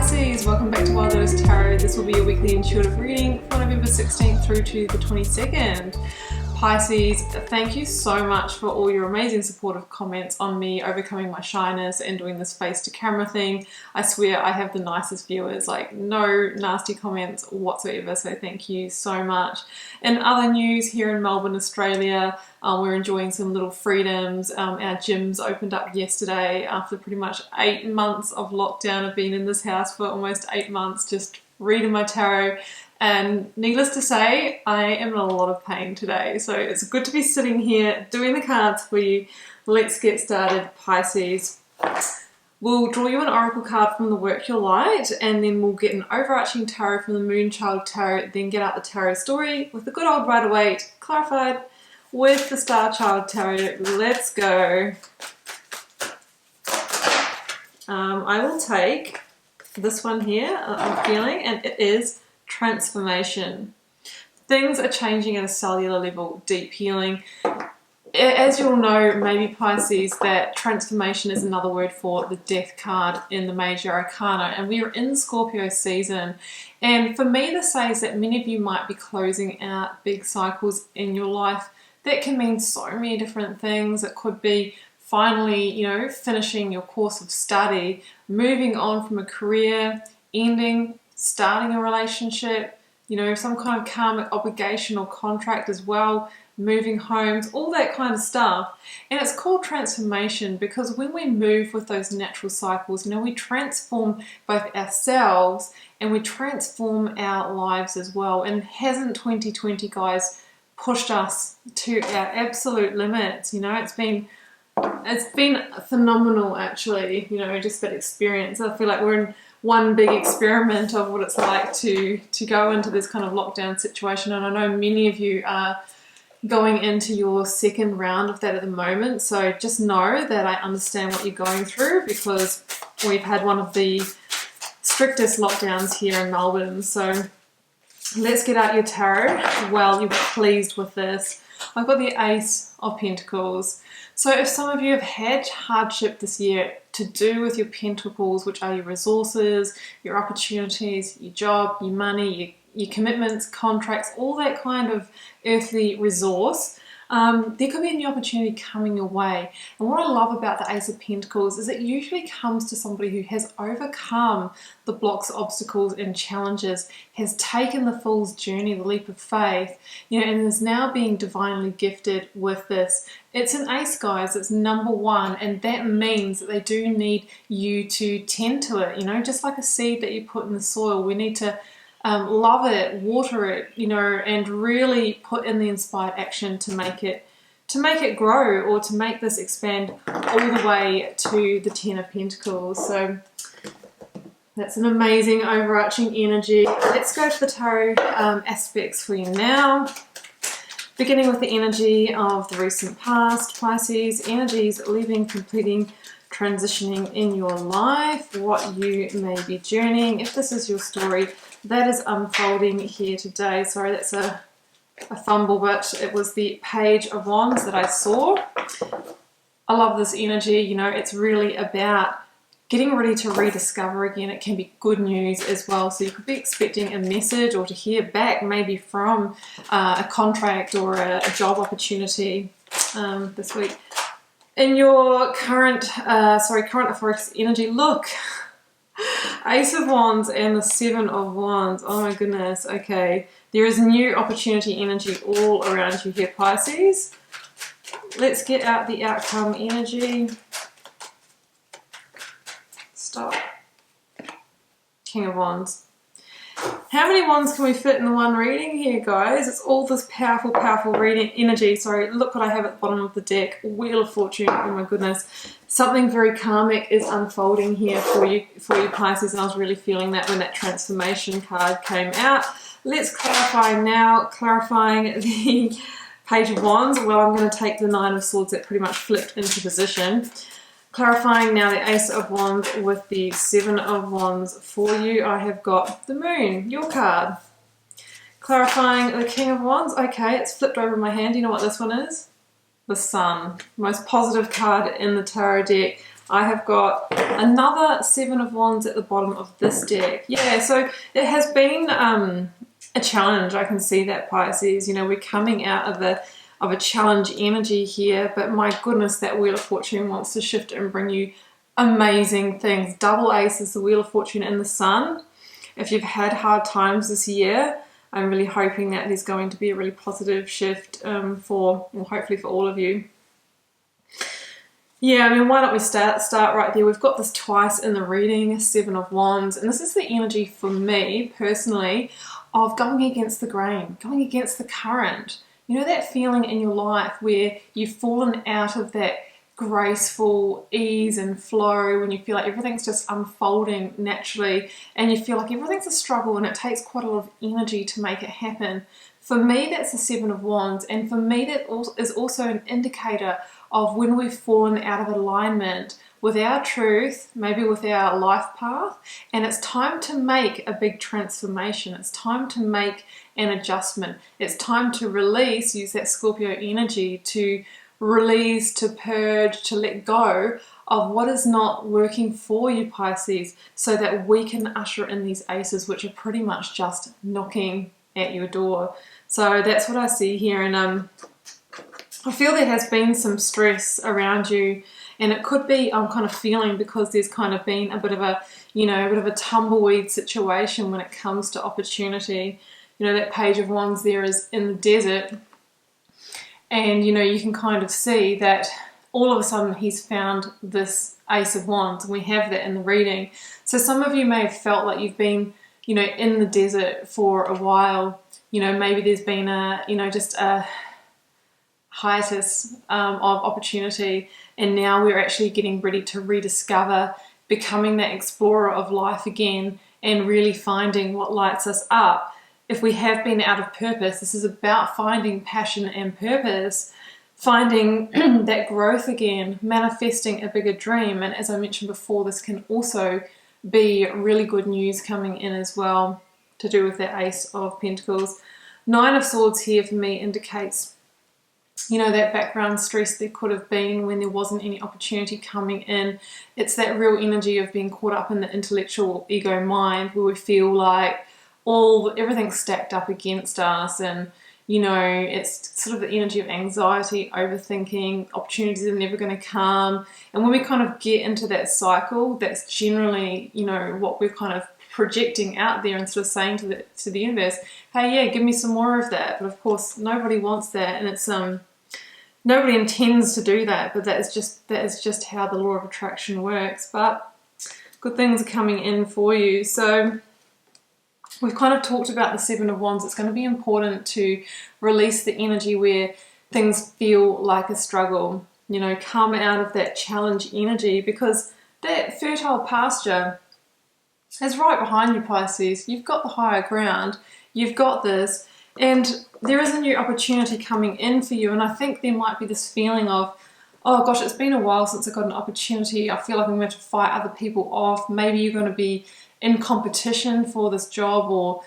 Pisces, welcome back to Wild Lotus Tarot. This will be a weekly intuitive reading for November 16th through to the 22nd. Pisces, thank you so much for all your amazing supportive comments on me overcoming my shyness and doing this face to camera thing. I swear I have the nicest viewers, like no nasty comments whatsoever, so thank you so much. In other news, here in Melbourne, Australia, we're enjoying some little freedoms. Our gyms opened up yesterday after pretty much 8 months of lockdown. I've been in this house for almost 8 months just reading my tarot. And needless to say, I am in a lot of pain today. So it's good to be sitting here doing the cards for you. Let's get started, Pisces. We'll draw you an oracle card from the Work Your Light, and then we'll get an overarching tarot from the Moonchild Tarot, then get out the tarot story with the good old Rider-Waite clarified with the Star Child Tarot. Let's go. I will take this one here, I'm feeling, and it is transformation. Things are changing at a cellular level, deep healing. As you'll know, maybe Pisces, that transformation is another word for the Death card in the Major Arcana, and we are in Scorpio season. And for me to say is that many of you might be closing out big cycles in your life. That can mean so many different things. It could be finally, finishing your course of study, moving on from a career, ending, starting a relationship, some kind of karmic obligation or contract as well, moving homes, all that kind of stuff. And it's called transformation because when we move with those natural cycles, we transform both ourselves and we transform our lives as well. And hasn't 2020, guys, pushed us to our absolute limits? It's been phenomenal, actually, just that experience. I feel like we're in one big experiment of what it's like to go into this kind of lockdown situation. And I know many of you are going into your second round of that at the moment. So just know that I understand what you're going through because we've had one of the strictest lockdowns here in Melbourne. So let's get out your tarot. Well, you'll be pleased with this. I've got the Ace of Pentacles. So if some of you have had hardship this year to do with your pentacles, which are your resources, your opportunities, your job, your money, your commitments, contracts, all that kind of earthly resource, there could be a new opportunity coming your way. And what I love about the Ace of Pentacles is it usually comes to somebody who has overcome the blocks, obstacles and challenges, has taken the fool's journey, the leap of faith, and is now being divinely gifted with this. It's an ace, guys. It's number one, and that means that they do need you to tend to it, just like a seed that you put in the soil. We need to love it, water it, and really put in the inspired action to make it grow, or to make this expand all the way to the Ten of Pentacles. So that's an amazing overarching energy. Let's go to the tarot aspects for you now. Beginning with the energy of the recent past, Pisces, energies leaving, completing, transitioning in your life, what you may be journeying. If this is your story, that is unfolding here today. Sorry, that's a fumble, but it was the Page of Wands that I saw. I love this energy. It's really about getting ready to rediscover again. It can be good news as well. So you could be expecting a message or to hear back maybe from a contract or a job opportunity this week. In your current Forex energy, look, Ace of Wands and the Seven of Wands. Oh my goodness. Okay, there is new opportunity energy all around you here, Pisces. Let's get out the outcome energy. Stop. King of Wands. How many wands can we fit in the one reading here, guys? It's all this powerful, powerful reading energy. Sorry, look what I have at the bottom of the deck. Wheel of Fortune. Oh my goodness. Something very karmic is unfolding here for you Pisces, and I was really feeling that when that transformation card came out. Let's clarify now. Clarifying the Page of Wands. Well, I'm going to take the Nine of Swords that pretty much flipped into position. Clarifying now the Ace of Wands with the Seven of Wands for you. I have got the Moon, your card. Clarifying the King of Wands. Okay, it's flipped over in my hand. Do you know what this one is? The Sun. Most positive card in the tarot deck. I have got another Seven of Wands at the bottom of this deck. Yeah, so it has been a challenge. I can see that, Pisces. You know, we're coming out of a challenge energy here, but my goodness, that Wheel of Fortune wants to shift and bring you amazing things. Double aces, the Wheel of Fortune and the Sun. If you've had hard times this year, I'm really hoping that there's going to be a really positive shift hopefully for all of you. Yeah, I mean, why don't we start right there? We've got this twice in the reading, Seven of Wands, and this is the energy for me personally of going against the grain, going against the current. You know, that feeling in your life where you've fallen out of that graceful ease and flow, when you feel like everything's just unfolding naturally and you feel like everything's a struggle and it takes quite a lot of energy to make it happen. For me, that's the Seven of Wands, and for me that is also an indicator of when we've fallen out of alignment with our truth, maybe with our life path, and it's time to make a big transformation. It's time to make an adjustment. It's time to release, use that Scorpio energy to release, to purge, to let go of what is not working for you, Pisces, so that we can usher in these aces, which are pretty much just knocking at your door. So that's what I see here, and I feel there has been some stress around you, and it could be, I'm kind of feeling, because there's kind of been a bit of a tumbleweed situation when it comes to opportunity. You know, that Page of Wands there is in the desert, and you know, you can kind of see that all of a sudden he's found this Ace of Wands, and we have that in the reading. So some of you may have felt like you've been, you know, in the desert for a while. You know, maybe there's been just a hiatus of opportunity, and now we're actually getting ready to rediscover becoming that explorer of life again and really finding what lights us up. If we have been out of purpose, this is about finding passion and purpose, finding that growth again, manifesting a bigger dream. And as I mentioned before, this can also be really good news coming in as well, to do with that Ace of Pentacles. Nine of Swords here for me indicates, you know, that background stress there could have been when there wasn't any opportunity coming in. It's that real energy of being caught up in the intellectual ego mind, where we feel like everything's stacked up against us, and you know, it's sort of the energy of anxiety, overthinking, opportunities are never going to come. And when we kind of get into that cycle, that's generally, you know, what we're kind of projecting out there and sort of saying to the universe, hey, yeah, give me some more of that. But of course, nobody wants that, and it's nobody intends to do that, but that is just how the law of attraction works. But good things are coming in for you. So we've kind of talked about the Seven of Wands. It's going to be important to release the energy where things feel like a struggle. You know, come out of that challenge energy, because that fertile pasture is right behind you, Pisces. You've got the higher ground. You've got this. And there is a new opportunity coming in for you. And I think there might be this feeling of, oh gosh, it's been a while since I got an opportunity. I feel like I'm going to fight other people off. Maybe you're going to be in competition for this job or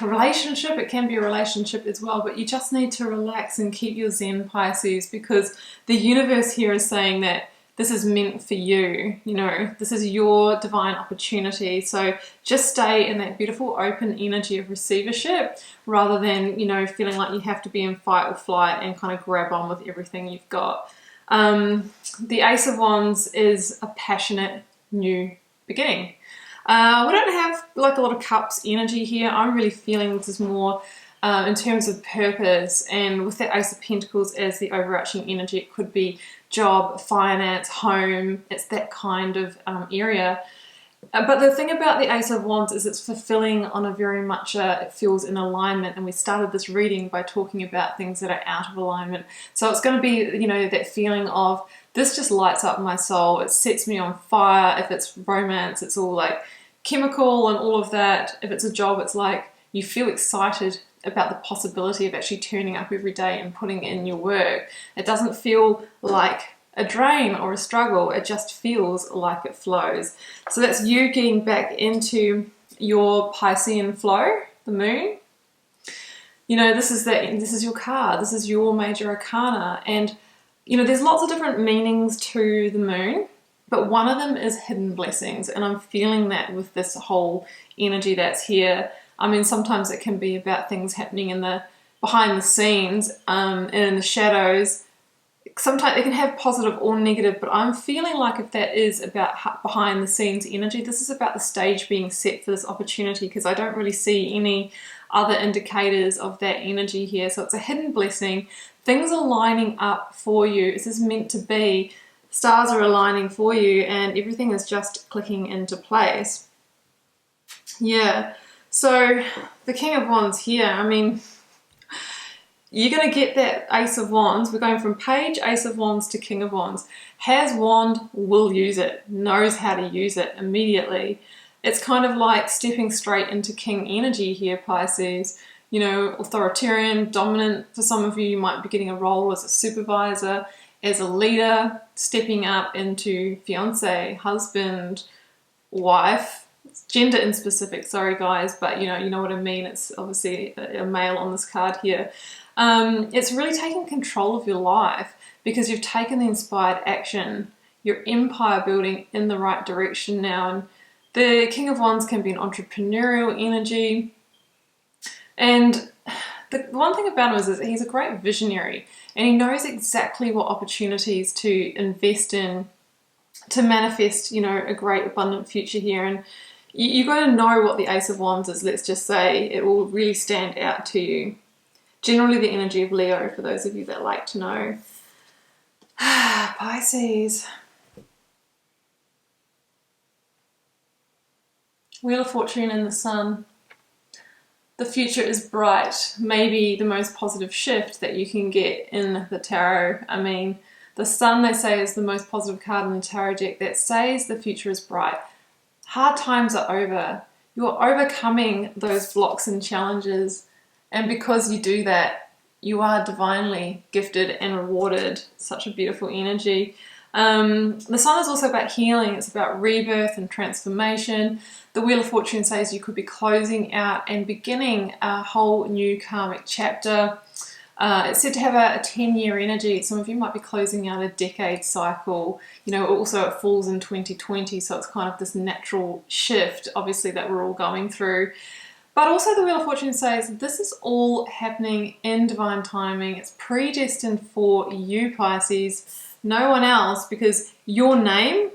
relationship. It can be a relationship as well, but you just need to relax and keep your zen, Pisces, because the universe here is saying that this is meant for you. You know, this is your divine opportunity. So just stay in that beautiful open energy of receivership, rather than, you know, feeling like you have to be in fight or flight and kind of grab on with everything you've got. The Ace of Wands is a passionate new beginning. We don't have like a lot of cups energy here. I'm really feeling this is more in terms of purpose, and with that Ace of Pentacles as the overarching energy, it could be job, finance, home. It's that kind of area. But the thing about the Ace of Wands is it's fulfilling on a very much, it feels in alignment. And we started this reading by talking about things that are out of alignment. So it's going to be, you know, that feeling of this just lights up my soul. It sets me on fire. If it's romance, it's all like chemical and all of that. If it's a job, it's like you feel excited about the possibility of actually turning up every day and putting in your work. It doesn't feel like a drain or a struggle. It just feels like it flows. So that's you getting back into your Piscean flow, the moon. You know, this is your card. This is your major arcana. And, you know, there's lots of different meanings to the moon. but one of them is hidden blessings, and I'm feeling that with this whole energy that's here. I mean, sometimes it can be about things happening in the behind the scenes, and in the shadows. Sometimes it can have positive or negative, but I'm feeling like if that is about behind the scenes energy, this is about the stage being set for this opportunity, because I don't really see any other indicators of that energy here. So it's a hidden blessing. Things are lining up for you. This is meant to be. Stars are aligning for you, and everything is just clicking into place. Yeah. So the King of Wands here, I mean, you're going to get that Ace of Wands. We're going from Page, Ace of Wands to King of Wands. Has wand, will use it, knows how to use it immediately. It's kind of like stepping straight into King energy here, Pisces. You know, authoritarian, dominant. For some of you, you might be getting a role as a supervisor, as a leader, stepping up into fiance, husband, wife. It's gender inspecific, sorry guys, but you know what I mean. It's obviously a male on this card here. It's really taking control of your life because you've taken the inspired action. You're empire building in the right direction now. And the King of Wands can be an entrepreneurial energy. And the one thing about him is he's a great visionary, and he knows exactly what opportunities to invest in to manifest, you know, a great abundant future here. And you've got to know what the Ace of Wands is, let's just say. It will really stand out to you. Generally the energy of Leo, for those of you that like to know. Pisces. Wheel of Fortune and the Sun. The future is bright. Maybe the most positive shift that you can get in the tarot. I mean, the Sun, they say, is the most positive card in the tarot deck that says the future is bright. Hard times are over. You're overcoming those blocks and challenges. And because you do that, you are divinely gifted and rewarded. Such a beautiful energy. The Sun is also about healing. It's about rebirth and transformation. The Wheel of Fortune says you could be closing out and beginning a whole new karmic chapter. It's said to have a 10-year energy. Some of you might be closing out a decade cycle. You know, also it falls in 2020, so it's kind of this natural shift, obviously, that we're all going through. But also the Wheel of Fortune says this is all happening in divine timing. It's predestined for you, Pisces, no one else, because your name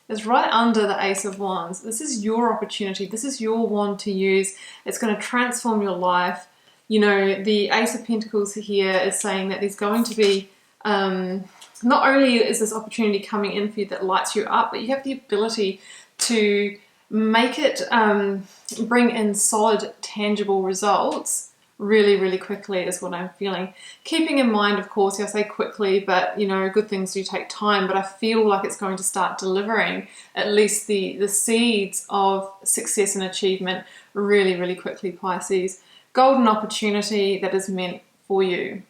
is right under the Ace of Wands. This is your opportunity. This is your wand to use. It's going to transform your life. You know, the Ace of Pentacles here is saying that there's going to be, not only is this opportunity coming in for you that lights you up, but you have the ability to make it bring in solid, tangible results really, really quickly is what I'm feeling. Keeping in mind, of course, I say quickly, but you know, good things do take time, but I feel like it's going to start delivering at least the seeds of success and achievement really, really quickly, Pisces. Golden opportunity that is meant for you.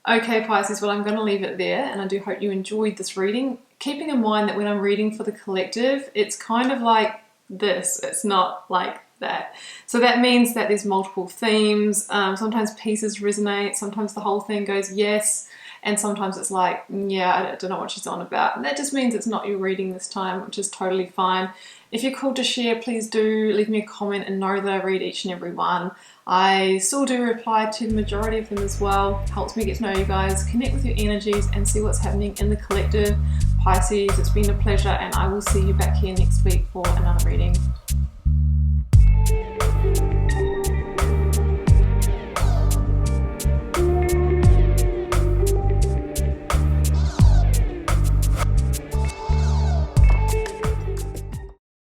Okay, Pisces, well, I'm going to leave it there, and I do hope you enjoyed this reading. Keeping in mind that when I'm reading for the collective, it's kind of like this. It's not like that. So that means that there's multiple themes. Sometimes pieces resonate. Sometimes the whole thing goes yes. And sometimes it's like, yeah, I don't know what she's on about. And that just means it's not your reading this time, which is totally fine. If you're called to share, please do leave me a comment and know that I read each and every one. I still do reply to the majority of them as well. Helps me get to know you guys, connect with your energies and see what's happening in the collective. Pisces, it's been a pleasure, and I will see you back here next week for another reading.